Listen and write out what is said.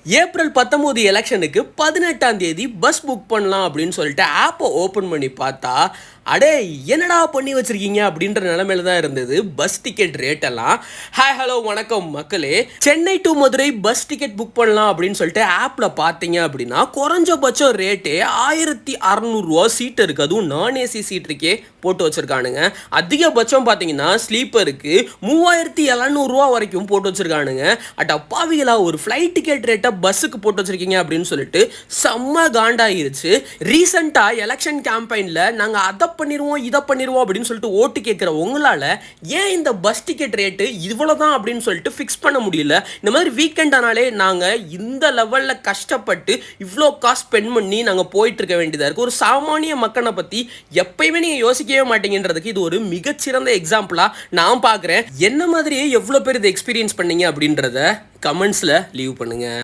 April 19 எலெக்ஷனுக்கு 18ஆம் தேதி bus book பண்ணலாம் அப்படின்னு சொல்லிட்டு ஆப்பை ஓப்பன் பண்ணி பார்த்தா அடே என்னடா பண்ணி வச்சிருக்கீங்க அப்படின்ற நிலைமையில தான் இருந்தது பஸ் டிக்கெட் ரேட் எல்லாம். ஹாய் ஹலோ வணக்கம் மக்களே. Chennai to Madurai bus ticket book பண்ணலாம் அப்படின்னு சொல்லிட்டு ஆப்ல பார்த்தீங்க அப்படின்னா குறைஞ்சபட்சம் ரேட்டே 1600 ரூபா சீட் இருக்கு. அதுவும் நான் ஏசி சீட்டுக்கே போட்டு வச்சிருக்கானுங்க. அதிகபட்சம் பார்த்தீங்கன்னா ஸ்லீப்பருக்கு 3700 ரூபா வரைக்கும் போட்டு வச்சிருக்கானுங்க. அட் அப்பாவிகளா ஒரு ஃப்ளைட் டிக்கெட் ரேட்டை பஸ்ஸுக்கு போட்டு வச்சிருக்கீங்க அப்படின்னு சொல்லிட்டு செம்ம காண்டாயிருச்சு. ரீசெண்டா எலெக்ஷன் கேம்பெயின்ல நாங்க அதை பண்ணிடுவோம் இதை பண்ணிடுவோம் அப்படின்னு சொல்லிட்டு ஓட்டு கேட்குற உங்களால் ஏன் இந்த பஸ் டிக்கெட் ரேட்டு இவ்வளோதான் அப்படின்னு சொல்லிட்டு ஃபிக்ஸ் பண்ண முடியல? இந்த மாதிரி வீக்கெண்ட் ஆனாலே நாங்கள் இந்த லெவலில் கஷ்டப்பட்டு இவ்வளோ காசு ஸ்பெண்ட் பண்ணி நாங்கள் போயிட்டு இருக்க வேண்டியதாக இருக்குது. ஒரு சாமானிய மக்களை பற்றி எப்பயுமே நீங்கள் யோசிக்கவே மாட்டீங்கன்றதுக்கு இது ஒரு மிகச்சிறந்த எக்ஸாம்பிளாக நான் பார்க்குறேன். என்ன மாதிரியே எவ்வளோ பேர் இதை எக்ஸ்பீரியன்ஸ் பண்ணீங்க அப்படின்றத கமெண்ட்ஸில் லீவ் பண்ணுங்கள்.